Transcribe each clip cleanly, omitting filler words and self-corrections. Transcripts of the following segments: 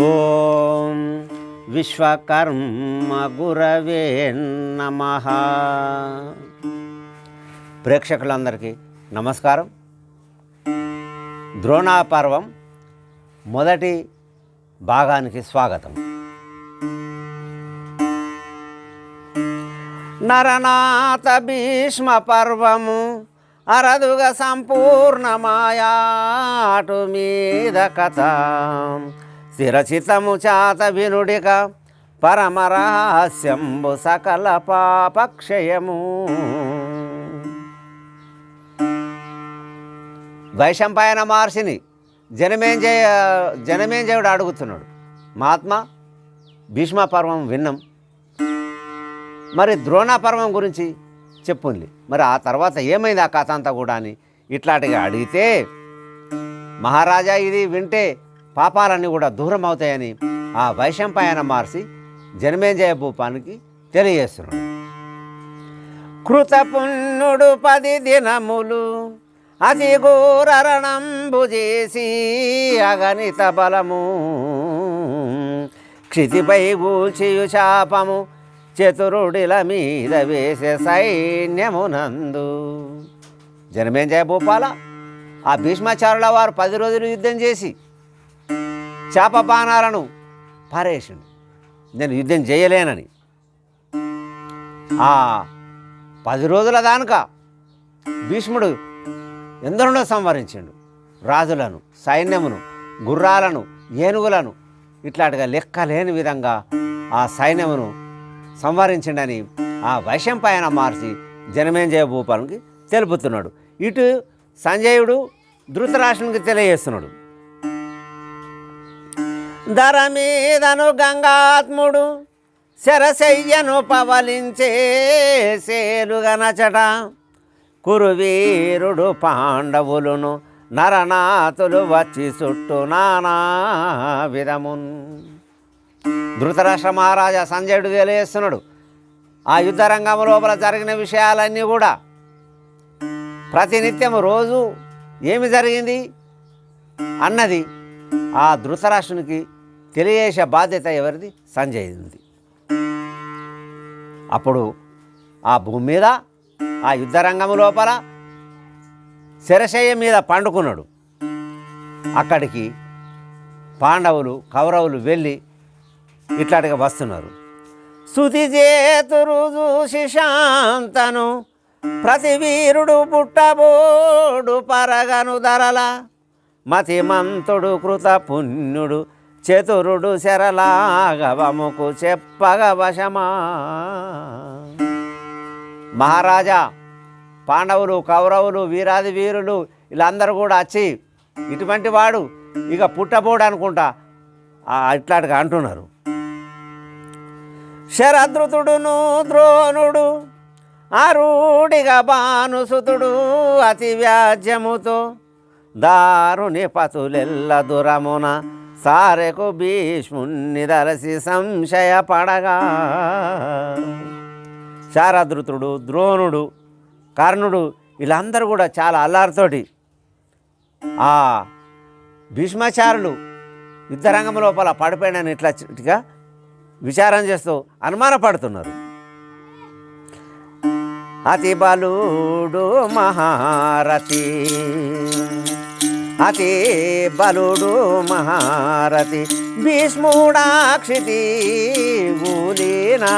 ఓం విశ్వకర్మ గురవే నమః. ప్రేక్షకులందరికీ నమస్కారం. ద్రోణాపర్వం మొదటి భాగానికి స్వాగతం. నరనాథ భీష్మ పర్వము అరదుగ సంపూర్ణమాయాటు మీద కథ స్థిరచితము చాత వినుడిక పరమరహస్యంబు సకల పాపక్షయము. వైశంపాయన మహర్షిని జనమేంజయుడు అడుగుతున్నాడు, మహాత్మా భీష్మ పర్వం విన్నాం, మరి ద్రోణ పర్వం గురించి చెప్పుంది, మరి ఆ తర్వాత ఏమైంది ఆ కథ అంతా కూడా అని ఇట్లాంటిగా అడిగితే, మహారాజా ఇది వింటే పాపాలన్నీ కూడా దూరం అవుతాయని ఆ వైశంపాయన మహర్షి జనమేంజయ భూపానికి తెలియజేస్తున్నాడు. కృతపుణ్యుడు 10 దినములు అతి ఘోరణంబు చేసి అగణిత బలము క్షితిపై గూల్చియు శాపము చతురుడిల మీద వేసే సైన్యమునందు. జనమేంజయ భూపాల, ఆ భీష్మాచారుల వారు 10 రోజులు యుద్ధం చేసి శాపపానాలను పారేసిండు, నేను యుద్ధం చేయలేనని. ఆ 10 రోజుల దానిక భీష్ముడు ఎందరినో సంవరించిండు, రాజులను, సైన్యమును, గుర్రాలను, ఏనుగులను, ఇట్లాంటిగా లెక్కలేని విధంగా ఆ సైన్యమును సంవరించిండని ఆ వైశంపాయన మహర్షి జనమేంజయ భూపాలకి తెలుపుతున్నాడు. ఇటు సంజయుడు ధృతరాష్ట్రునికి తెలియజేస్తున్నాడు. ధర మీదను గంగాత్ముడు శరశయ్యను పవలించే సేలుగనచట కురువీరుడు పాండవులును నరనాథులు వచ్చి చుట్టూ నానా విధమున్. ధృతరాష్ట్ర మహారాజా సంజయుడు తెలియజేస్తున్నాడు, ఆ యుద్ధ రంగం లోపల జరిగిన విషయాలన్నీ కూడా ప్రతినిత్యం రోజు ఏమి జరిగింది అన్నది ఆ ధృతరాష్ట్రునికి తెలియజేసే బాధ్యత ఎవరిది? సంజయునిది. అప్పుడు ఆ భూమి మీద ఆ యుద్ధ రంగం లోపల శరశయ్య మీద పండుకున్నాడు. అక్కడికి పాండవులు, కౌరవులు వెళ్ళి ఇట్లాంటిగా వస్తున్నారు. శృతి చేతురు చూసి శాంతను ప్రతి వీరుడు పుట్టబోడు పరగను ధరల మతిమంతుడు కృత పుణ్యుడు చతురుడు శరలాగవముకు చెప్పగ వశమా. మహారాజా, పాండవులు, కౌరవులు, వీరాది వీరులు వీళ్ళందరూ కూడా వచ్చి ఇటువంటి వాడు ఇక పుట్టబోడు అనుకుంటా ఇట్లాంటిగా అంటున్నారు. శరధృతుడును ద్రోణుడు ఆరుడిగా భానుసుతుడు అతి వ్యాజ్యముతో దారుని పతులెల్ల దురమున సారెకు భీష్ముని దరసి సంశయపడగా. శారధృతుడు, ద్రోణుడు, కర్ణుడు వీళ్ళందరూ కూడా చాలా అల్లారితోటి ఆ భీష్మాచారులు యుద్ధరంగం లోపల పడిపోయినని ఇట్లా విచారం చేస్తూ అనుమానపడుతున్నారు. అతి బలుడు మహారథి, అతి బలుడు మహారథి భీష్ముడాక్షితి గూలీనా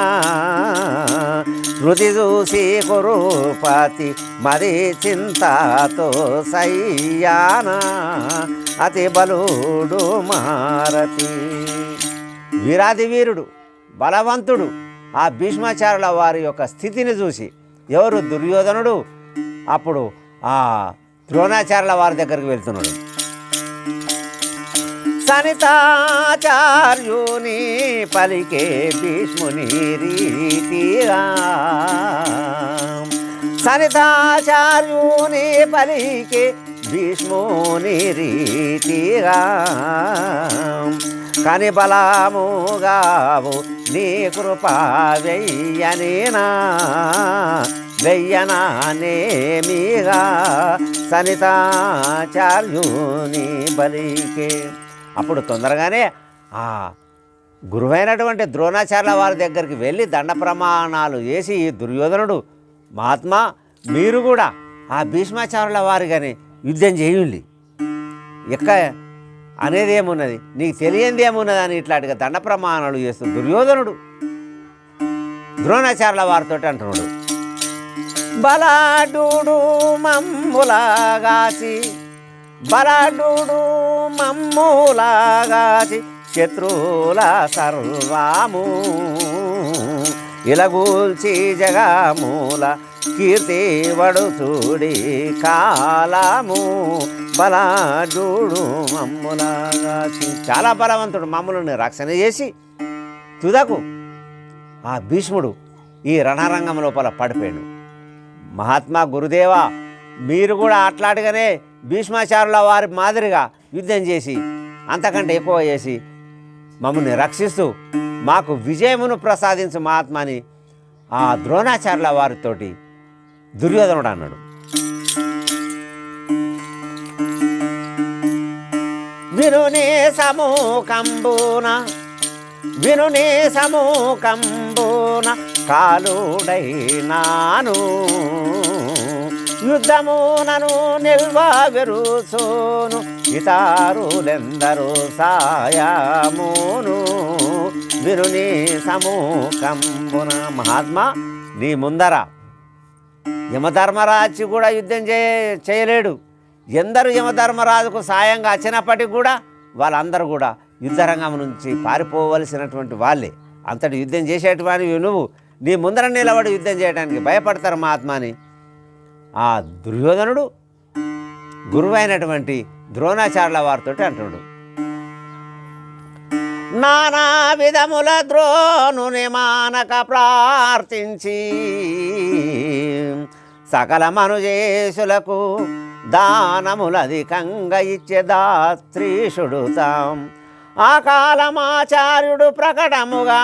హృది చూసి కురుపతి మరి చింతతో సయ్యానా. అతి బలుడు మహారథి వీరాది వీరుడు, బలవంతుడు ఆ భీష్మాచారుల వారి యొక్క స్థితిని చూసి, ఎవరు? దుర్యోధనుడు అప్పుడు ఆ ద్రోణాచార్యుల వారి దగ్గరికి వెళ్తున్నాడు. సనితాచార్యుని పలికే భీష్ముని రీతిగా, సనితాచార్యుని పలికే భీష్ముని రీతిగా కని బలముగావు నీ కృప వెయ్యనేనా వెయ్యనానేమిగా సనితాచార్యుని బలికే. అప్పుడు తొందరగానే ఆ గురువైనటువంటి ద్రోణాచార్యుల వారి దగ్గరికి వెళ్ళి దండ ప్రమాణాలు చేసి ఈ దుర్యోధనుడు మహాత్మా మీరు కూడా ఆ భీష్మాచార్యుల వారిగానే యుద్ధం చేయండి ఎక్క అనేది ఏమున్నది నీకు తెలియంది ఏమున్నది అని ఇట్లాంటిగా దండ ప్రమాణాలు చేస్తూ దుర్యోధనుడు ద్రోణాచార్యుల వారితో అంటున్నాడు బలాఢ్యుడు మమ్ములాగాచి బలాఢ్యుడు మమ్ములాగాచి శత్రువుల సర్వము ఇలగూల్చి జగమూల కీర్తి వడు చూడి కాలము బలాఢ్యుడు మమ్ములాగాచి చాలా బలవంతుడు మమ్ములను రక్షణ చేసి తుదకు ఆ భీష్ముడు ఈ రణరంగం లోపల పడిపోయాడు. మహాత్మా గురుదేవా మీరు కూడా అట్లాంటిగానే భీష్మాచార్యుల వారి మాదిరిగా యుద్ధం చేసి అంతకంటే ఎక్కువ చేసి మమ్మల్ని రక్షిస్తూ మాకు విజయమును ప్రసాదించు మహాత్మాని ఆ ద్రోణాచార్యుల వారితోటి దుర్యోధనుడు అన్నాడు. వినునే సమూకంబున వినునే సమూకంబున కాలుడైనాను యుద్ధమునను నిల్వగెరుసోను ఇతరులెందరూ సాయమును వినుని సమూకంబున. మహాత్మా నీ ముందర యమధర్మరాజు కూడా యుద్ధం చేయలేడు. ఎందరు యమధర్మరాజుకు సాయంగా వచ్చినప్పటికీ కూడా వాళ్ళందరూ కూడా యుద్ధరంగం నుంచి పారిపోవలసినటువంటి వాళ్ళే. అంతటి యుద్ధం చేసేటివానివి నువ్వు నీ ముందర నిలబడి యుద్ధం చేయడానికి భయపడతారు మహాత్మాని ఆ దుర్యోధనుడు గురువైనటువంటి ద్రోణాచార్యుల వారితో అంటున్నాడు. నానా విధముల ద్రోణుని మానక ప్రార్థించి సకల మనుజేసులకు దానములధికంగా ఇచ్చే దాత్రీషుడు తాం ఆ కాలమాచార్యుడు ప్రకటముగా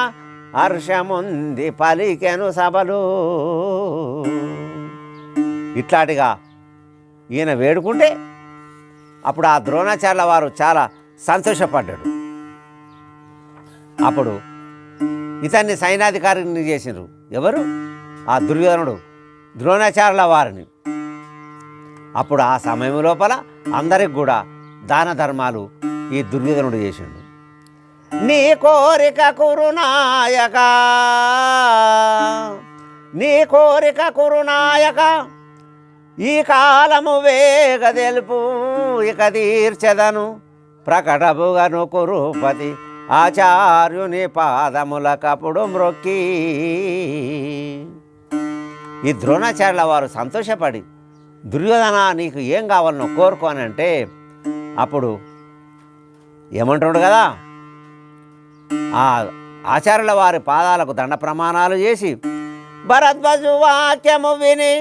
హర్షముంది పలికెను సభలు. ఇట్లాంటిగా ఈయన వేడుకుంటే అప్పుడు ఆ ద్రోణాచార్యుల వారు చాలా సంతోషపడ్డాడు. అప్పుడు ఇతన్ని సైన్యాధికారిని చేసినారు. ఎవరు? ఆ దుర్యోధనుడు ద్రోణాచార్యుల వారిని. అప్పుడు ఆ సమయం లోపల అందరికి కూడా దాన ధర్మాలు ఈ దుర్యోధనుడు చేసిండు. నీ కోరిక కురునాయక నీ కోరిక కురునాయక ఈ కాలము వేగ తెలుపు ఇక తీర్చెదను ప్రకటముగను కురుపతి ఆచార్యుని పాదముల కపుడు మ్రొక్కి. ఈ ద్రోణాచార్యుల వారు సంతోషపడి దుర్యోధన నీకు ఏం కావాలనో కోరుకోనంటే అప్పుడు ఏమంటాడు కదా ఆ ఆచార్యుల వారి పాదాలకు దండ ప్రమాణాలు చేసి భరద్వాజు వాక్యము విని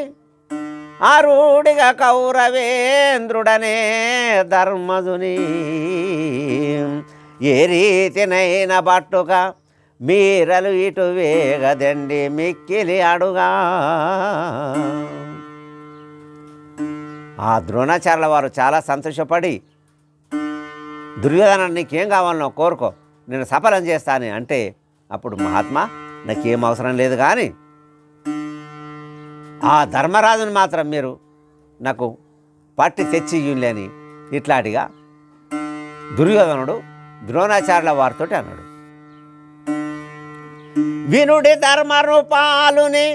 ఆరుడిగా కౌరవేంద్రుడనే ధర్మజుని ఏ రీతినైన పట్టుగా మీరలు ఇటు వేగదండి మిక్కిలి అడుగా. ఆ ద్రోణాచార్యుల వారు చాలా సంతోషపడి దుర్యోధన నీకేం కావాలనో కోరుకో నేను సఫలం చేస్తాను అంటే అప్పుడు మహాత్మా నాకేం అవసరం లేదు కానీ ఆ ధర్మరాజుని మాత్రం మీరు నాకు పట్టి తెచ్చి ఇయ్యులేని ఇట్లాంటిగా దుర్యోధనుడు ద్రోణాచార్యుల వారితో అన్నాడు. వినుడి ధర్మరూపాలుని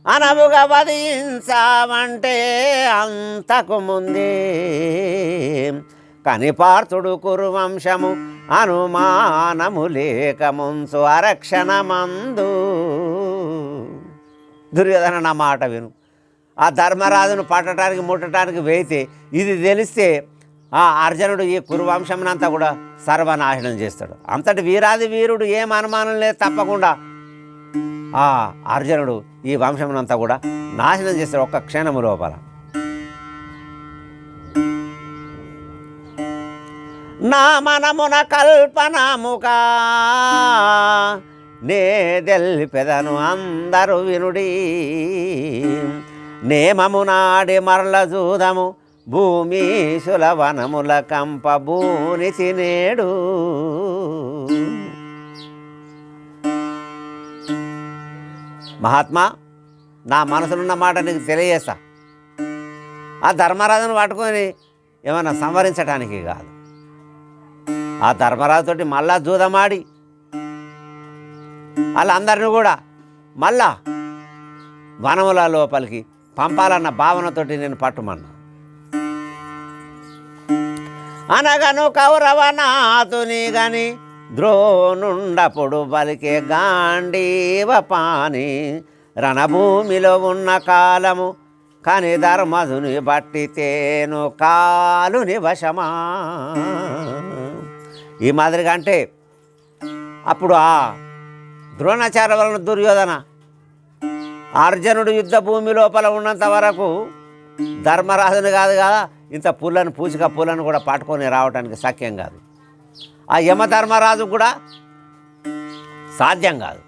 అనవుగా వధించావంటే అంతకు ముందే కనిపార్థుడు కురువంశము అనుమానము లేక ముంసు అరక్షణమందు. దుర్యోధన నా మాట విను. ఆ ధర్మరాజును పట్టడానికి ముట్టడానికి వెయితే ఇది తెలిస్తే ఆ అర్జునుడు ఈ కురువంశంనంతా కూడా సర్వనాశనం చేస్తాడు. అంతటి వీరాది వీరుడు ఏం అనుమానం లేదు తప్పకుండా ఆ అర్జునుడు ఈ వంశమునంతా కూడా నాశనం చేస్తాడు ఒక్క క్షణము లోపల. నా మనమున కల్పనముగా నే తెల్పెదను అందరు వినుడి నేమము నాడి మరల చూదము భూమి సులవనముల కంప భూని తినేడు. మహాత్మా, నా మనసులున్న మాట నీకు తెలియజేస్తా. ఆ ధర్మరాజును పట్టుకొని ఏమైనా సంవరించడానికి కాదు, ఆ ధర్మరాజుతోటి మళ్ళా జూదమాడి వాళ్ళందరినీ కూడా మళ్ళా వనముల లోపలికి పంపాలన్న భావనతోటి నేను పట్టుమన్నా. అనగను కౌరవనాథుని గని ద్రోణుండపుడు బలికే గాంధీవ పాని. రణభూమిలో ఉన్న కాలము కని ధర్మధుని బట్టితేను కాలుని వశమా. ఈ మాదిరిగా అంటే అప్పుడు ఆ ద్రోణాచార్య వలన దుర్యోధన అర్జునుడు యుద్ధ భూమి లోపల ఉన్నంత వరకు ధర్మరాజుని కాదు కదా, ఇంత పుల్లను పూచిక పుల్లను కూడా పట్టుకొని రావడానికి సఖ్యం కాదు. ఆ యమధర్మరాజు కూడా సాధ్యం కాదు.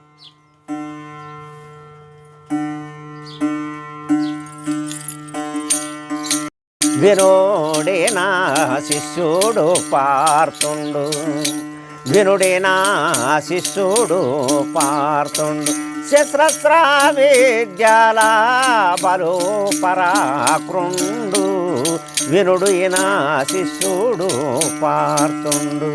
వినుడే నా శిష్యుడు పార్తుండు, వినుడే నా శిష్యుడు పార్తుండు. శస్త్రస్త్ర విద్యాల బలు పరాక్రుండు, వినుడు నా శిష్యుడు పార్తుండు.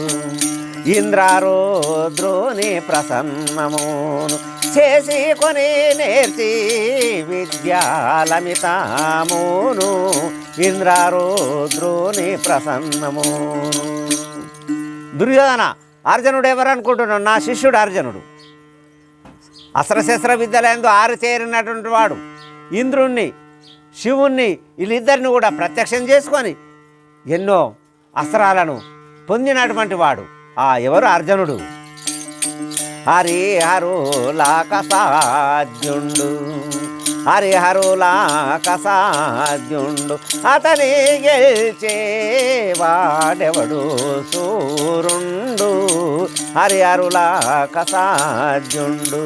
ఇంద్రారుద్రుని ప్రసన్నమును చేసి కొని నేర్చి విద్యాలమితామును, ఇంద్రారుద్రుని ప్రసన్నమును. దుర్యోధన, అర్జునుడు ఎవరనుకుంటున్నాడు? నా శిష్యుడు అర్జునుడు. అస్త్రశస్త్ర విద్యలందు ఆరితేరినటువంటి వాడు. ఇంద్రుణ్ణి శివుణ్ణి వీళ్ళిద్దరిని కూడా ప్రత్యక్షం చేసుకొని ఎన్నో అస్త్రాలను పొందినటువంటి వాడు ఎవరు? అర్జునుడు. హరిహరులాకసాధ్యుండు, హరిహరులాకసాధ్యుండు. అతని గెలిచేవాడెవడు సూరుండు, హరిహరులాకసాధ్యుండు.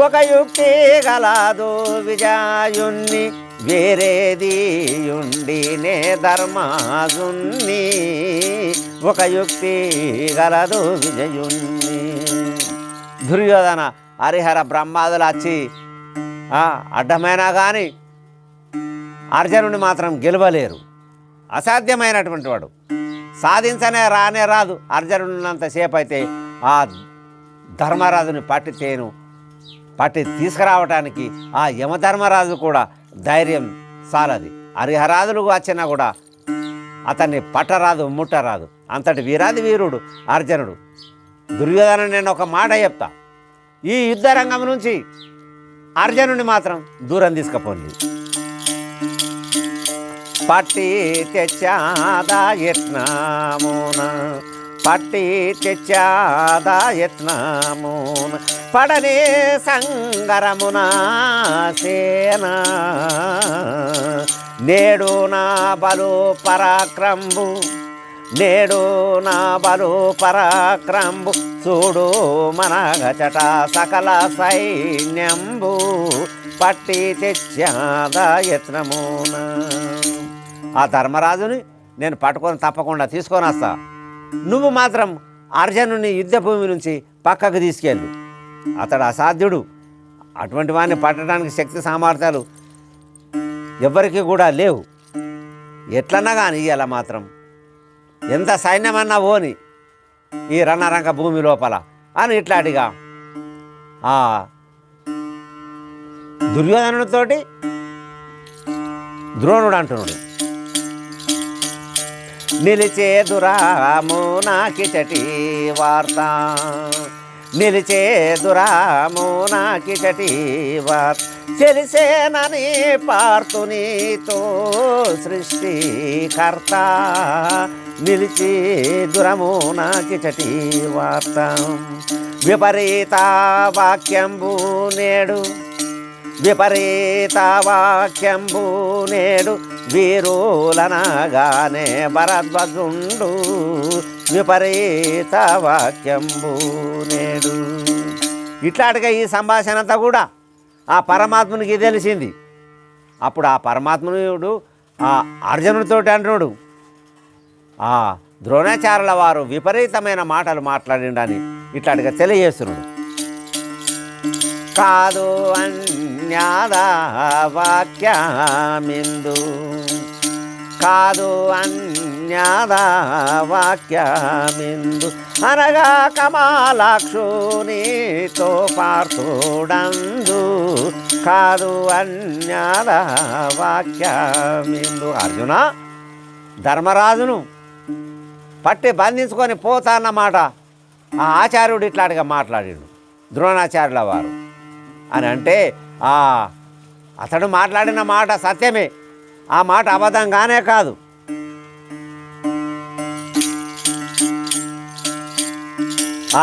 ఒక యుక్తి గలదు విజయుణ్ణి వేరేది ఉండినే ధర్మాజుణ్ణి, ఒక యుక్తి గలదు విజయుణ్ణి. దుర్యోధన హరిహర బ్రహ్మాదులు వచ్చి అడ్డమైనా కానీ అర్జునుడిని మాత్రం గెలవలేరు. అసాధ్యమైనటువంటి వాడు, సాధించనే రానే రాదు. అర్జునుడినంతసేపు అయితే ఆ ధర్మరాజుని పట్టి తీసుకురావటానికి ఆ యమధర్మరాజు కూడా ధైర్యం చాలది. హరిహరాదులు వచ్చినా కూడా అతన్ని పట్టరాదు, ముట్టరాదు. అంతటి వీరాది వీరుడు అర్జునుడు. దుర్యోధన, నేను ఒక మాట చెప్తా, ఈ యుద్ధ రంగం నుంచి అర్జునుడిని మాత్రం దూరం తీసుకుపోండి. పట్టి తెచ్చాదాయత్నమున, పట్టి తెచ్చాదాయత్నమున, పడనే సంగరమున సేన. నేడు నా బలు పరాక్రంబు, నేడు నా బలు పరాక్రంబు, చూడు మనగచట సకల సైన్యంబు, పట్టి తెచ్చాదాయత్నమున. ఆ ధర్మరాజుని నేను పట్టుకొని తప్పకుండా తీసుకొని వస్తా. నువ్వు మాత్రం అర్జునుని యుద్ధభూమి నుంచి పక్కకు తీసుకెళ్ళు. అతడు అసాధ్యుడు. అటువంటి వాడిని పట్టడానికి శక్తి సామర్థ్యాలు ఎవ్వరికి కూడా లేవు. ఎట్లన్నా కానీ ఇవాళ మాత్రం ఎంత సైన్యమన్నా ఓని ఈ రణరంగ భూమి లోపల అని ఇట్లాంటిగా ఆ దుర్యోధనుడితోటి ద్రోణుడు అంటున్నాడు. నిలిచేదురాము నాకిచటి వార్త, నిలిచేదురాము నాకిచటి వార్త, తెలిసేనని పార్తునితో సృష్టికర్త, నిలిచి దురము నాకిచటి వార్త. విపరీత వాక్యంబు నేడు, విపరీత వాక్యంబు నేడు, వీరులనగానే భరద్వాజుండు, విపరీత వాక్యంబు నేడు. ఇట్లాంటిగా ఈ సంభాషణ అంతా కూడా ఆ పరమాత్మునికి తెలిసింది. అప్పుడు ఆ పరమాత్ముడు ఆ అర్జునుడితోటి అంటున్నాడు, ఆ ద్రోణాచార్యుల వారు విపరీతమైన మాటలు మాట్లాడిండని ఇట్లాంటిగా తెలియజేస్తున్నాడు. కాదు అన్యాదా వాక్యమిందు, కాదు అన్యాదా వాక్యమిందు అనగా కమలాక్షునితో పార్థుడందు, కాదు అన్యాదా వాక్యమిందు. అర్జున, ధర్మరాజును పట్టి బంధించుకొని పోతా అన్నమాట ఆ ఆచార్యుడు ఇట్లాంటిగా మాట్లాడాడు, ద్రోణాచార్యుల వారు అని అంటే అతడు మాట్లాడిన మాట సత్యమే, ఆ మాట అబద్ధంగానే కాదు.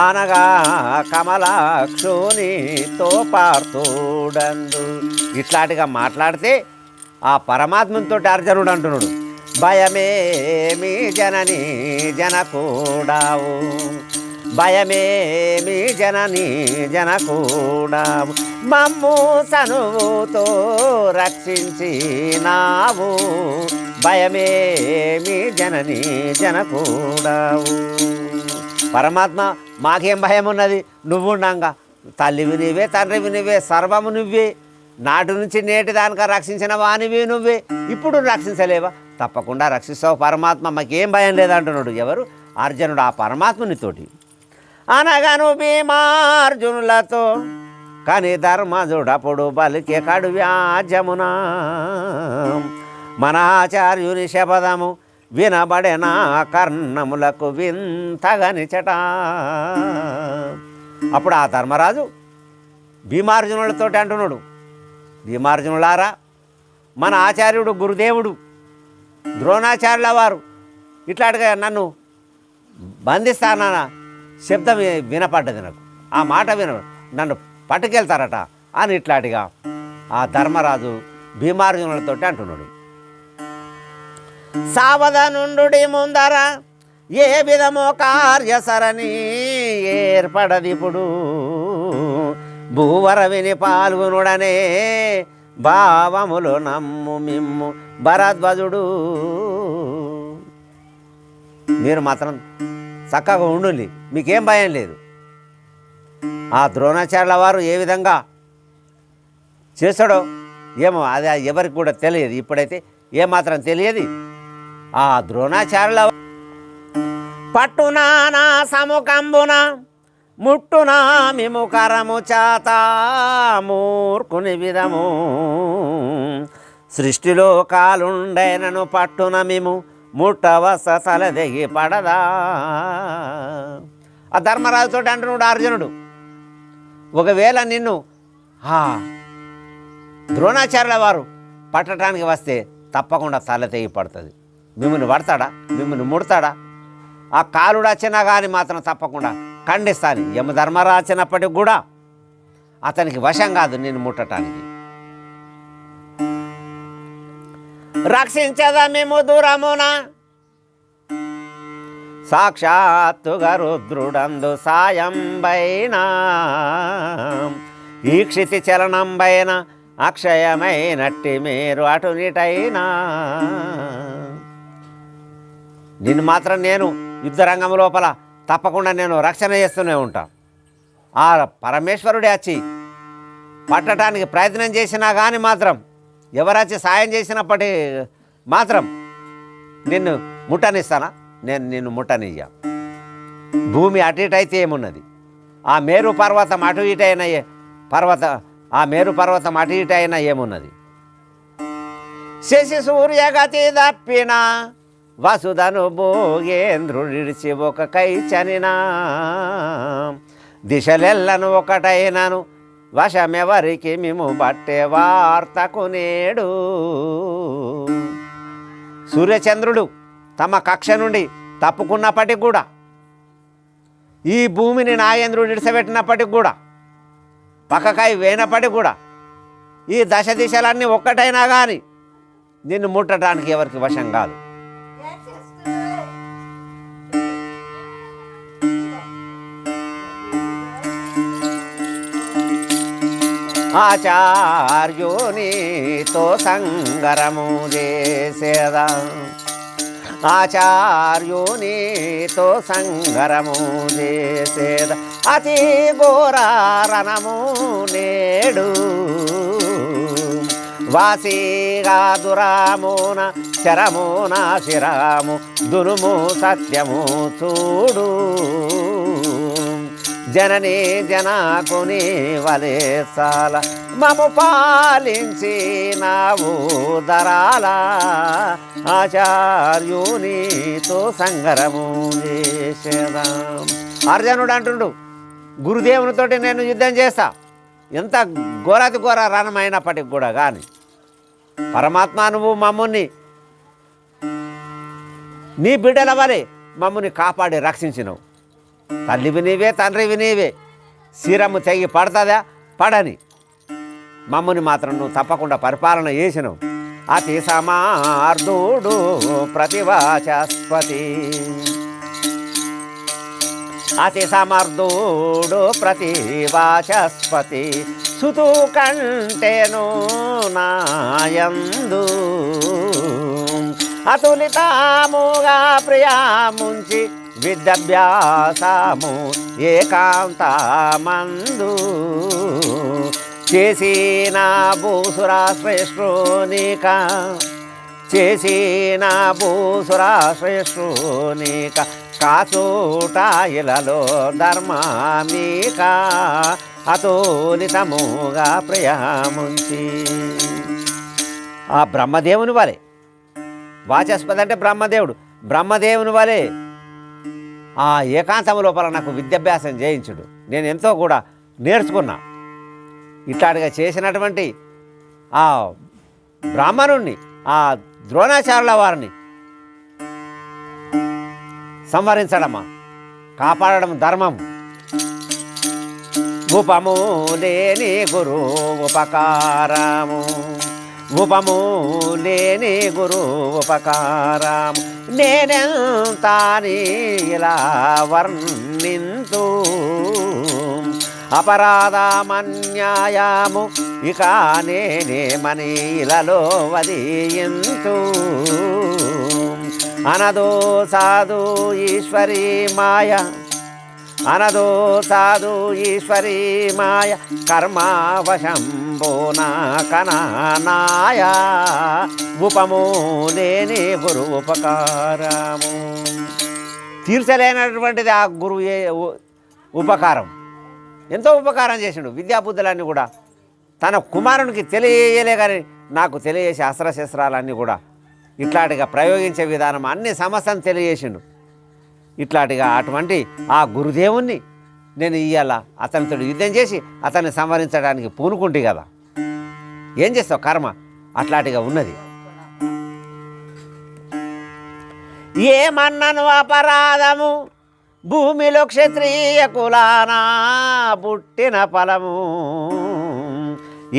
అనగా కమలాక్షునితో పార్థుడందు. ఇట్లాంటిగా మాట్లాడితే ఆ పరమాత్మతో అర్జునుడు అంటున్నాడు, భయమేమి జనని జనకూడావు, భయమేమి జనని జనకూడావు, మమ్ము సనువుతో రక్షించినావు, భయమేమి జనని జనకూడావు. పరమాత్మ, మాకేం భయం ఉన్నది, నువ్వుండంగా తల్లివి నువ్వే, తండ్రివి నువ్వే, సర్వము నువ్వే, నాటి నుంచి నేటి దానిక రక్షించిన వానివి నువ్వే, ఇప్పుడు రక్షించలేవా? తప్పకుండా రక్షిస్తావు పరమాత్మ, మాకేం భయం లేదంటున్నాడు. ఎవరు? అర్జునుడు ఆ పరమాత్మునితోటి. అనగను భీమార్జునులతో కానీ ధర్మజుడప్పుడు బలికే కడు వ్యాజమున, మన ఆచార్యుని శపథము వినబడెన కర్ణములకు వింతగనిచట. అప్పుడు ఆ ధర్మరాజు భీమార్జునులతో అంటున్నాడు, భీమార్జునులారా, మన ఆచార్యుడు గురుదేవుడు ద్రోణాచార్యుల వారు ఇట్లాంటిగా నన్ను బంధిస్తానన్న శబ్దం వినపడ్డది నాకు, ఆ మాట నన్ను పట్టుకెళ్తారట అని ఇట్లాంటిగా ఆ ధర్మరాజు భీమార్జునులతో అంటున్నాడు. సావధానుండు ముందర ఏ విధమో కార్యసరణి ఏర్పడదిప్పుడు, భూవర విని పాల్గొనుడనే భావములు నమ్ము మిమ్ము భరద్వాజుడు. మీరు మాత్రం చక్కగా ఉండుండి, మీకేం భయం లేదు. ఆ ద్రోణాచార్యుల వారు ఏ విధంగా చేస్తాడో ఏమో అది ఎవరికి కూడా తెలియదు, ఇప్పుడైతే ఏమాత్రం తెలియదు. ఆ ద్రోణాచార్యుల పట్టునా నా సముఖంబున ముట్టునా మిము కరము చాత మూర్ఖుని విధము, సృష్టిలో కాలుండైనను పట్టున మిము ముట్టవస తలదెగి పడదా. ఆ ధర్మరాజుతో అంటున్నాడు అర్జునుడు, ఒకవేళ నిన్ను ద్రోణాచార్యుల వారు పట్టడానికి వస్తే తప్పకుండా తల తెగి పడుతుంది. మిమ్మల్ని పడతాడా, మిమ్మల్ని ముడతాడా? ఆ కాలుడు వచ్చినా కానీ మాత్రం తప్పకుండా ఖండిస్తాను. యమధర్మరాజు వచ్చినప్పటికి కూడా అతనికి వశం కాదు నిన్ను ముట్టడానికి. రక్షించదా మేము దూరమున సాక్షాత్తుగా రుద్రుడందు సాయం బైన, ఈ క్షితి చలనం బైన అక్షయమైనట్టి మీరు అటునిటైనా. నిన్ను మాత్రం నేను యుద్ధరంగం లోపల తప్పకుండా నేను రక్షణ చేస్తూనే ఉంటా. ఆ పరమేశ్వరుడే వచ్చి పట్టడానికి ప్రయత్నం చేసినా కానీ మాత్రం, ఎవరొచ్చి సాయం చేసినప్పటి మాత్రం నిన్ను ముట్టనిస్తానా? నేను నిన్ను ముట్టనియ్యా. భూమి అటు ఇటు అయితే ఏమున్నది, ఆ మేరు పర్వతం అటు ఇటు అయినా ఆ మేరు పర్వతం అటు ఇటు అయినా ఏమున్నది. శశి సూర్యగతి తప్పిన వసుధను భోగేంద్రుడిచి ఒక కైచనినా, దిశలెల్లను ఒకటైనను వశమెవరికి మేము బట్టే వార్తకు నేడు. సూర్యచంద్రుడు తమ కక్ష నుండి తప్పుకున్నప్పటికి కూడా, ఈ భూమిని నాగేంద్రుడు ఇడిసబెట్టినప్పటికి కూడా, పక్కకాయ వేయినప్పటికి కూడా, ఈ దశ దిశలన్నీ ఒక్కటైనా కానీ నిన్ను ముట్టడానికి ఎవరికి వశం కాదు. ఆచార్యునితో సంగరము చేసేదా ఆచార్యునితో సంగరము చేసేద అతి ఘోరారణము నేడు వాసిగా దురామున శరమున శిరాము దురుము సత్యము చూడు జనని జనకుని వలే సాల మము పాలించి నావు దరాల ఆచార్యునితో సంగరము చేసేదాం. అర్జునుడు అంటుండు, గురుదేవునితోటి నేను యుద్ధం చేస్తా, ఎంత ఘోరాతి ఘోర రణమైనప్పటికి కూడా. కానీ పరమాత్మ నువ్వు మమ్ముని నీ బిడ్డల వలె మమ్ముని కాపాడి రక్షించినవు. తల్లివి నీవే, తండ్రివి నీవే. శిరము తెగి పడుతుందా? పడని మమ్ముని మాత్రం నువ్వు తప్పకుండా పరిపాలన చేసినవు. అతి సమార్దుడు ప్రతివాచస్పతి అతి సమర్థుడు ప్రతివాచస్పతి సుతు కంటేను నాయందు అతులితాముగా ప్రియాముంచి విద్యాభ్యాసము ఏకాంతమందు చేసిన భూసురా శ్రేష్ఠునిక చేసిన భూసురా శ్రేష్ఠునిక కాచూట ఇలలో ధర్మమీక అతులితముగా ప్రియముంచి. ఆ బ్రహ్మదేవుని వలె, వాచస్పతి అంటే బ్రహ్మదేవుడు, బ్రహ్మదేవుని వలె ఆ ఏకాంతము లోపల నాకు విద్యాభ్యాసం చేయించుడు. నేను ఎంతో కూడా నేర్చుకున్నా. ఇట్లాంటిగా చేసినటువంటి ఆ బ్రాహ్మణుణ్ణి, ఆ ద్రోణాచార్యుల వారిని సంహరించడమా, కాపాడడం ధర్మం. ఉపము లేని గురు ఉపకారము ఉపము లేని గురు ఉపకారము నేనెంతాని ఇలా వర్ణింతు అపరాధమన్యాయము ఇక నేనేమని ఇలలో వదియంతు అనదో సాధు ఈశ్వరీ మాయ అనదో సాధు ఈశ్వరీ మాయ కర్మవశంబోనా కనానాయ ఉపము లేని గురు ఉపకారము. తీర్చలేనటువంటిది ఆ గురువు ఉపకారం. ఎంతో ఉపకారం చేసిండు. విద్యాబుద్ధులన్నీ కూడా తన కుమారునికి తెలియలే, కానీ నాకు తెలియజేసే అస్త్రశస్త్రాలన్నీ కూడా ఇట్లాంటిగా ప్రయోగించే విధానం అన్ని సమస్యను తెలియజేసిండు. ఇట్లాంటిగా అటువంటి ఆ గురుదేవుణ్ణి నేను ఇయ్యాల అతనితో యుద్ధం చేసి అతన్ని సంహరించడానికి పూనుకుంటే కదా, ఏం చేస్తావు, కర్మ అట్లాంటిగా ఉన్నది. ఏమన్నను అపరాధము భూమిలో క్షత్రియ కులానా పుట్టిన ఫలము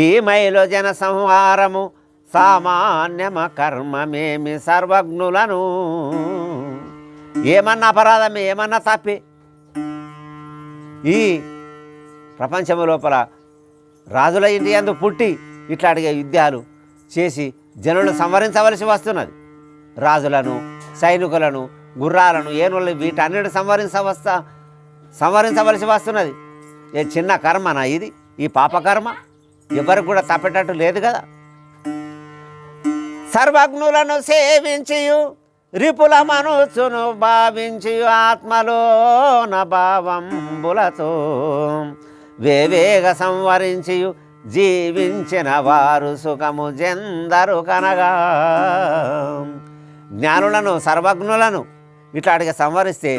ఈ మైలో జన సంహారము సామాన్యమ కర్మమేమి సర్వజ్ఞులను. ఏమన్నా అపరాధం, ఏమన్నా తప్పే. ఈ ప్రపంచము లోపల రాజుల ఇంటి యందు పుట్టి ఇట్లాంటిగా యుద్ధాలు చేసి జనులను సంహరించవలసి వస్తున్నది. రాజులను, సైనికులను, గుర్రాలను, ఏనులను వీటన్నిటి సంహరించవలసి వస్తున్నది. ఏ చిన్న కర్మనా ఇది? ఈ పాపకర్మ ఎవరికి కూడా తప్పేటట్టు లేదు కదా. సర్వజ్ఞులను సేవించియు రిపుల మనసును భావించియు ఆత్మలోన భావంబులతో వేవేగ సంవరించియు జీవించిన వారు సుఖము జెందరు కనగా. జ్ఞానులను, సర్వజ్ఞులను ఇట్లాంటిగా సంవరిస్తే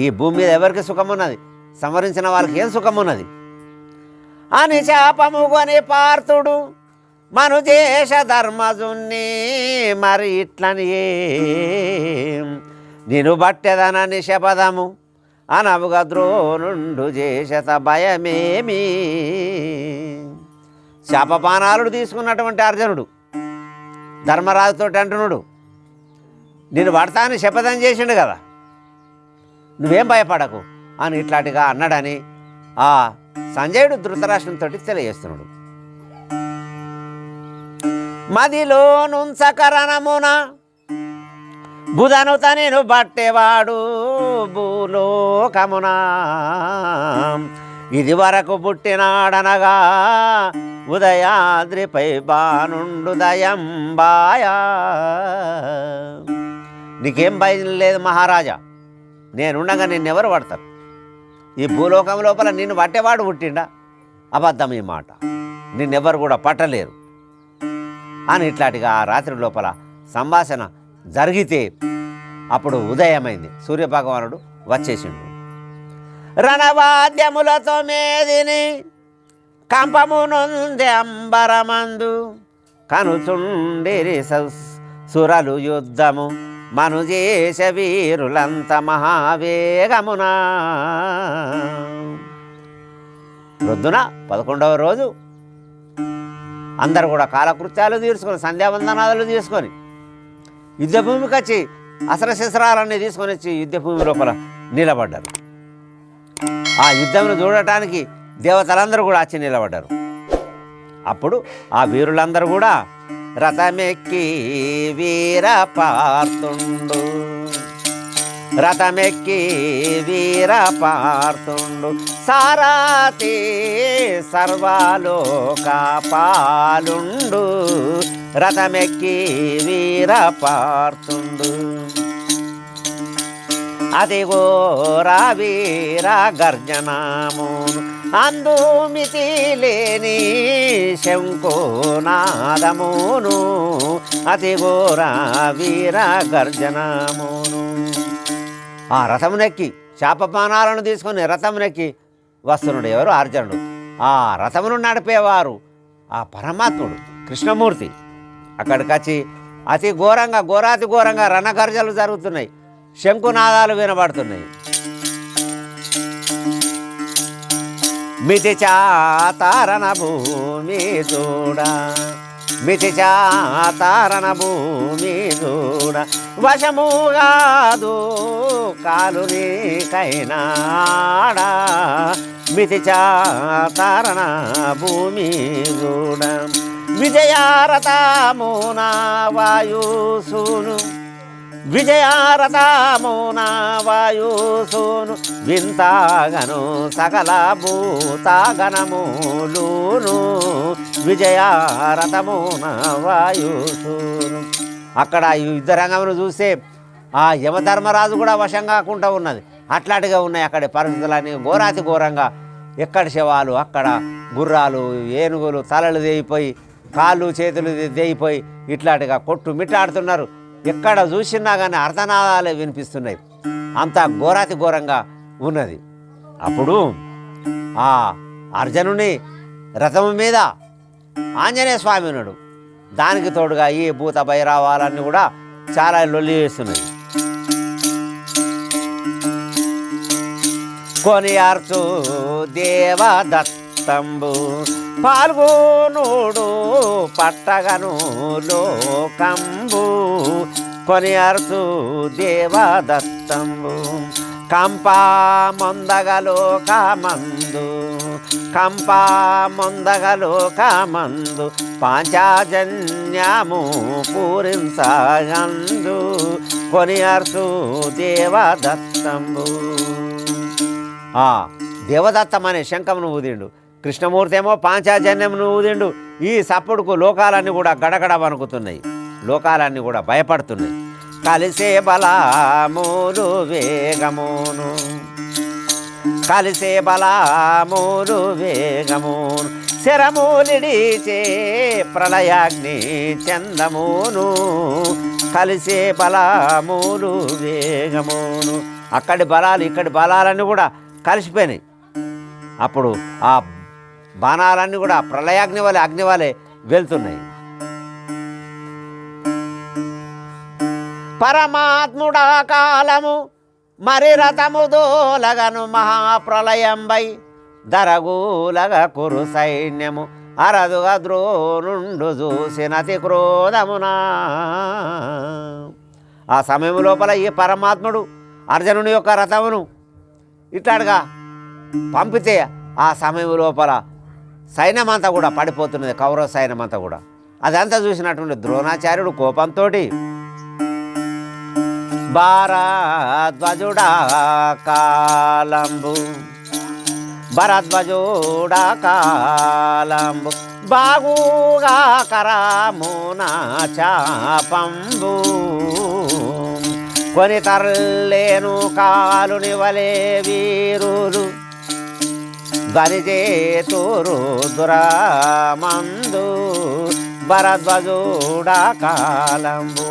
ఈ భూమి మీద ఎవరికి సుఖమున్నది? సంవరించిన వాళ్ళకి ఏం సుఖమున్నది అని శాపముగొని పార్థుడు మనుజేష ధర్మజున్ని మరి ఇట్లని నేను బట్టెదనని శపథము అనవుగా ద్రోణుండు చేసత భయమేమి. శాపపానాలుడు తీసుకున్నటువంటి అర్జునుడు ధర్మరాజుతో అంటున్నాడు, నేను పడతా అని శపథం చేసిండు కదా, నువ్వేం భయపడకు అని ఇట్లాంటిగా అన్నాడని ఆ సంజయుడు ధృతరాష్ట్రంతో తెలియజేస్తున్నాడు. మదిలో నుంచకరణమున బుధను తనను బట్టేవాడు భూలోకమున ఇది వరకు పుట్టినాడనగా ఉదయాద్రిపై బానుండు దయంబాయా. నీకేం భయం లేదు మహారాజా, నేనుండగా నిన్నెవరు పడతారు? ఈ భూలోకం లోపల నిన్ను పట్టేవాడు పుట్టిండా? అబద్ధం ఈ మాట, నిన్నెవరు కూడా పట్టలేరు అని ఇట్లాంటిగా ఆ రాత్రి లోపల సంభాషణ జరిగితే అప్పుడు ఉదయమైంది. సూర్యభగవానుడు వచ్చేసిండు. రణవాద్యములతో మేదిని కంపమునుంది అంబరమందు కనుచుండిరి సురలు యుద్ధము మనుజేష వీరులంత మహావేగమునా. ప్రొద్దున 11వ రోజు అందరు కూడా కాలకృత్యాలు తీర్చుకొని సంధ్యావందనాలు తీసుకొని యుద్ధభూమికి వచ్చి అస్త్రశస్త్రాలన్నీ తీసుకొని వచ్చి యుద్ధభూమి లోపల నిలబడ్డారు. ఆ యుద్ధంను చూడటానికి దేవతలందరూ కూడా వచ్చి నిలబడ్డారు. అప్పుడు ఆ వీరులందరూ కూడా రథమెక్కి వీర పార్తుండు, రథమెక్కి వీర పార్తుండు సారాతి సర్వాలోక పాలుండు, రథమెక్కి వీర పార్తుండు అదిగో వీర గర్జనామును అందుమితి లేని శంకునాదమును అదిగో వీర గర్జనామును. ఆ రథమునెక్కి శాపపానాలను తీసుకొని రథమునెక్కి వస్తున్నాడు ఎవరు? అర్జునుడు. ఆ రథమును నడిపేవారు ఆ పరమాత్ముడు కృష్ణమూర్తి. అక్కడికి వచ్చి అతి ఘోరంగా ఘోరాతి ఘోరంగా రణగర్జలు జరుగుతున్నాయి, శంకునాదాలు వినబడుతున్నాయి. మితి చాతారణ భూమి చూడ, మితి చాతారణ భూమి చూడ వశముగాదు కాలు నీకైనాడా, మితి చాతారణ భూమి చూడ విజయారథమున వాయుసూను, విజయారథమున వాయుసూను వింతాగను సకల భూతాగణములును, విజయారథమున వాయుసూను. అక్కడ ఈ యుద్ధ రంగమును చూస్తే ఆ యమధర్మరాజు కూడా వశం కాకుండా ఉన్నది. అట్లాంటిగా ఉన్నాయి అక్కడి పరిస్థితులన్నీ ఘోరాతి ఘోరంగా. ఎక్కడి శవాలు అక్కడ గుర్రాలు ఏనుగులు తలలు దేయిపోయి కాళ్ళు చేతులు దేయిపోయి ఇట్లాంటిగా కొట్టు మిట్టాడుతున్నారు. ఎక్కడ చూసినా కానీ అర్ధనాదాలే వినిపిస్తున్నాయి. అంత ఘోరాతి ఘోరంగా ఉన్నది. అప్పుడు ఆ అర్జునుని రథము మీద ఆంజనేయ స్వామి ఉన్నాడు. దానికి తోడుగా ఈ భూత భైరవాలన్నీ కూడా చాలా లొల్లి చేస్తున్నాయి. కొనియార్చు దేవదత్తంబు పాల్గొనుడు పట్టగను లోకంబు, కొనియార్చు దేవదత్తంబు కంపా మొందగలోకమందు, కంపా మొందగలోకమందు పాంచాజన్యము పూరించగందు, కొనియార్చు దేవదత్తంబు. ఆ దేవదత్తం అనే శంఖమును ఊదిండు. కృష్ణమూర్తి ఏమో పాంచాజన్యమును ఊదిండు. ఈ సప్పుడుకు లోకాలన్నీ కూడా గడగడ వణుకుతున్నాయి, లోకాలన్నీ కూడా భయపడుతున్నాయి. కలిసే బలములు వేగమును, కలిసే బలములు వేగమును శరములిడిచే ప్రళయాగ్ని చందమును, కలిసే బలములు వేగమును. అక్కడి బలాలు ఇక్కడి బలాలన్నీ కూడా కలిసిపోయినాయి. అప్పుడు ఆ బాణాలన్నీ కూడా ప్రళయాగ్ని వలె అగ్ని వలె వెళ్తున్నాయి. పరమాత్ముడా కాలము మరి రథము దోలగను మహాప్రళయంబై దరగూలగ కురు సైన్యము అరదుగా ద్రోణుండు చూసినతి క్రోధమునా. ఆ సమయం లోపల ఈ పరమాత్ముడు అర్జునుని యొక్క రథమును ఇట్లాడుగా పంపితే ఆ సమయం లోపల సైన్యమంతా కూడా పడిపోతున్నది, కౌరవ సైన్యమంతా కూడా. అదంతా చూసినటువంటి ద్రోణాచార్యుడు కోపంతో భారద్వాజుడా కాలంబు భరద్వాజుడా కాలంబు బాగుగా కరామున చాపంబు కొని తరలేను కాలుని వలే వీరులు ధ్వనిచేతూరు దురామందు భరద్వాజుడా కాలంబు.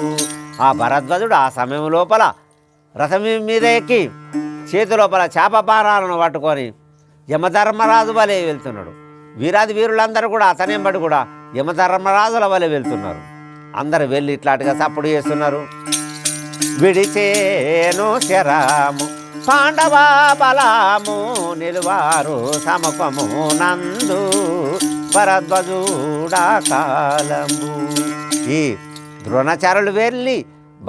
ఆ భరద్వాజుడు ఆ సమయం లోపల రథం మీద ఎక్కి చేతి లోపల చేప బాణాలను పట్టుకొని యమధర్మరాజు వలె వెళ్తున్నాడు. వీరాది వీరులందరూ కూడా అతనేంబడి కూడా యమధర్మరాజుల వలె వెళ్తున్నారు. అందరు వెళ్ళి ఇట్లాంటిగా సప్పుడు చేస్తున్నారు. విడిచేను శరము పాండవ బలము నిలువారు సమకము నందు భరద్వాజుడా కాలంబు. ఈ ద్రోణాచార్యులు వెళ్ళి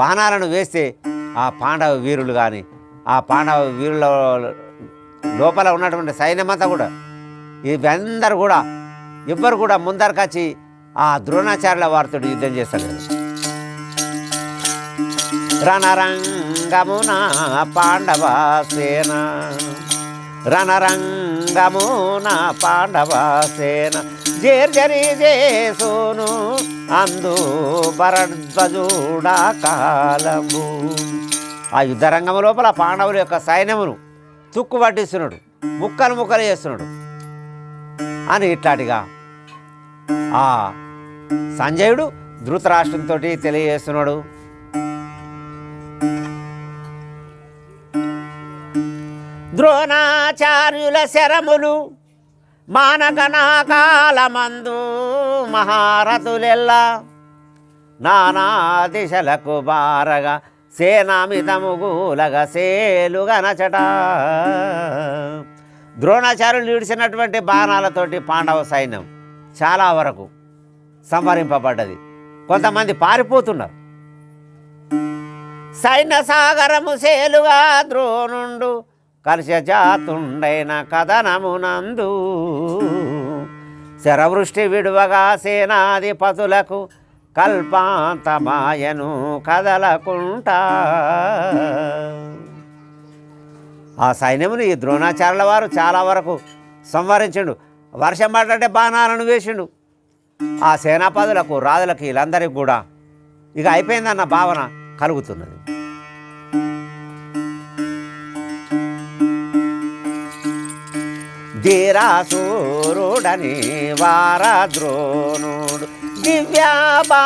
బాణాలను వేస్తే ఆ పాండవ వీరులు కానీ ఆ పాండవ వీరుల లోపల ఉన్నటువంటి సైన్యమంతా కూడా ఇవందరూ కూడా ఎవ్వరు కూడా ముందరకొచ్చి ఆ ద్రోణాచార్యుల వారితో యుద్ధం చేస్తలేరు. రణరంగమున పాండవ సేన రణరంగమున పాండవ సేన జేర్జరి చేసును అందు భరద్వాజుడా కాలము. ఆ యుద్ధరంగం లోపల పాండవుల యొక్క సైన్యమును తుక్కు పట్టిస్తున్నాడు, ముక్కలు ముక్కలు చేస్తున్నాడు అని ఇట్లాంటిగా ఆ సంజయుడు ధృతరాష్ట్రంతో తెలియజేస్తున్నాడు. ద్రోణాచార్యుల శరములు మానగనా కాలమందు మహారథులెల్లా నానా దిశలకు బారగా సేనామితముగూలగా సేలుగనచట. ద్రోణాచార్యులు విడిచినటువంటి బాణాలతోటి పాండవ సైన్యం చాలా వరకు సంహరింపబడ్డది. కొంతమంది పారిపోతున్నారు. సైన్య సాగరము సేలుగా ద్రోణుండు కలశజాతుండైన కథనమునందు శరవృష్టి విడువగా సేనాధిపతులకు కల్పాంతమాయను కదలకుంటా. ఆ సైన్యమును ఈ ద్రోణాచార్యుల వారు చాలా వరకు సంహరించిండు. వర్షం పడ్డంటే బాణాలను వేసిండు. ఆ సేనాపదులకు రాజులకు వీళ్ళందరికీ కూడా ఇక అయిపోయిందన్న భావన కలుగుతున్నది. ధీరాసూరుడని వారద్రోణుడు దివ్యాబాణములాను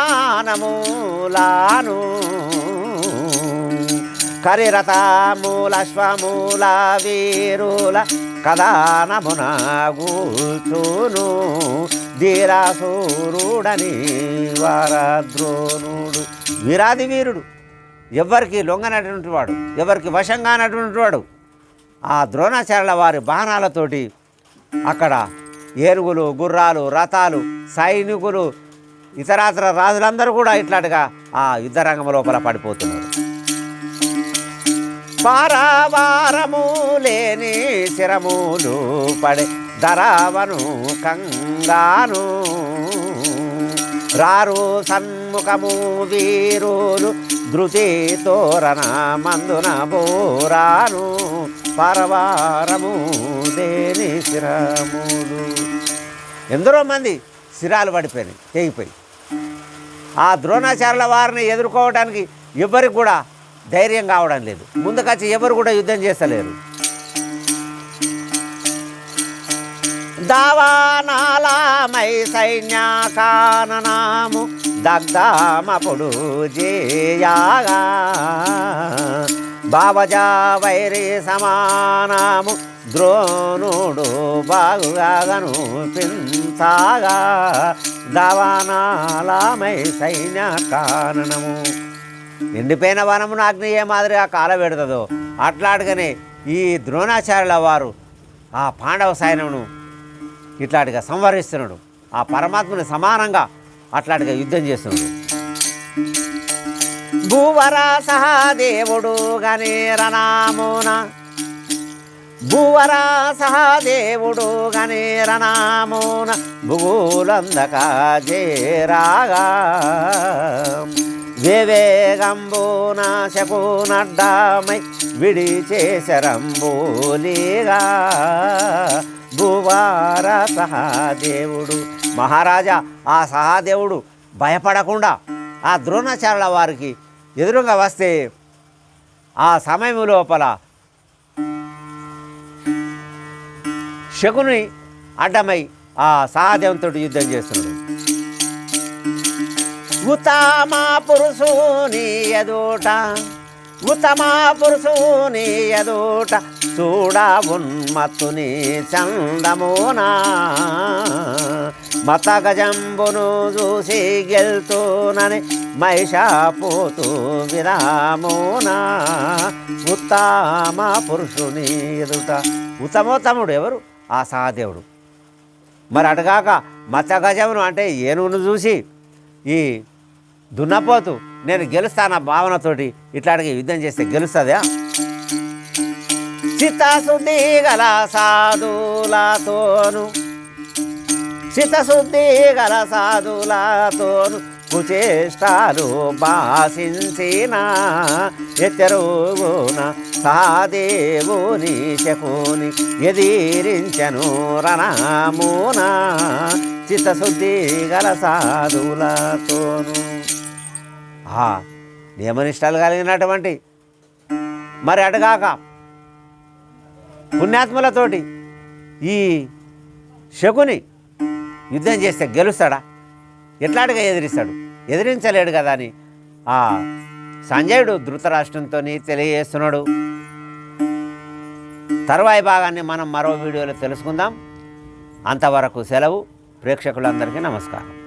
కరిరథమూలశ్వమూల వీరుల కథానమునగూచును ధీరాసూరుడని వారద్రోణుడు. వీరాది వీరుడు, ఎవరికి లొంగనటువంటి వాడు, ఎవరికి వశంగానటువంటి వాడు. ఆ ద్రోణాచార్యుల వారి బాణాలతోటి అక్కడ ఏనుగులు, గుర్రాలు, రథాలు, సైనికులు, ఇతరాతర రాజులందరూ కూడా ఇట్లాంటిగా ఆ యుద్ధరంగం లోపల పడిపోతున్నారు. పారావారము లేని శిరములు పడే ధరావను కంగాను రారు సన్ముఖము వీరులు ధృతి తోరణ మందున బోరాను పరవారము దేని శిరములు. ఎందరో మంది శిరాలు పడిపోయినాయి, తెగిపోయి. ఆ ద్రోణాచార్యుల వారిని ఎదుర్కోవడానికి ఎవరికి కూడా ధైర్యం కావడం లేదు. ముందుకొచ్చి ఎవరు కూడా యుద్ధం చేస్తలేరు. దావానాలమై సైన్యకాననాము దగ్ధమపుడు జేయాగా బావజా వైరి సమానము ద్రోణుడు బాగుగాను పించాగా దావానాలమై సైన్యకాననము. ఎండిపోయిన వనమును అగ్ని ఏ మాదిరిగా కాలబెడుతుందో అట్లాంటిగానే ఈ ద్రోణాచార్యుల వారు ఆ పాండవ సైన్యమును ఇట్లాంటిగా సంహరిస్తున్నాడు. ఆ పరమాత్మని సమానంగా అట్లాంటిగా యుద్ధం చేస్తున్నాడు. భూవర సహదేవుడు గని రణామున భూవరా సహదేవుడు గణేరనామోన భూలందక చేరాగా వివేగంబున శకునడ్డామై విడిచేశరంబోలిగా భూవార సహదేవుడు. మహారాజా, ఆ సహదేవుడు భయపడకుండా ఆ ద్రోణాచార్యుల వారికి ఎదురుగా వస్తే ఆ సమయం లోపల శకుని అడ్డమై ఆ సహదేవునితో యుద్ధం చేస్తున్నాడు. ఉత్తమ పురుషుని ఎదుట ఉత్తమ పురుషుని ఎదుట చూడ ఉన్మత్తుని చందమునా మత గజంబును చూసి గెలుతూనని మహిషాపోతూ విరామునా ఉత్తమ పురుషుని ఎదుట. ఉత్తమోత్తముడు ఎవరు? ఆ సహదేవుడు. మరి అటుగాక మత గజమును అంటే ఏనుగును చూసి ఈ దున్నపోతు నేను గెలుస్తాన భావనతోటి ఇట్లాంటి యుద్ధం చేస్తే గెలుస్తుందా? చిత్తశుద్ధి గల సాధులతోను చిత్తశుద్ధి గల సాధులతోను కుచేష్టాలు భాషించిన ఎత్తెరుగున సహదేవుని శకుని ఎదిరించను రణమున చిత్తశుద్ధి గల సాధులతోను. నియమనిష్టాలు కలిగినటువంటి మరి అటుగాక పుణ్యాత్ములతోటి ఈ శకుని యుద్ధం చేస్తే గెలుస్తాడా? ఎట్లాంటిగా ఎదిరిస్తాడు? ఎదిరించలేడు కదా అని ఆ సంజయుడు ధృతరాష్ట్రంతో తెలియజేస్తున్నాడు. తరువాయి భాగాన్ని మనం మరో వీడియోలో తెలుసుకుందాం. అంతవరకు సెలవు. ప్రేక్షకులందరికీ నమస్కారం.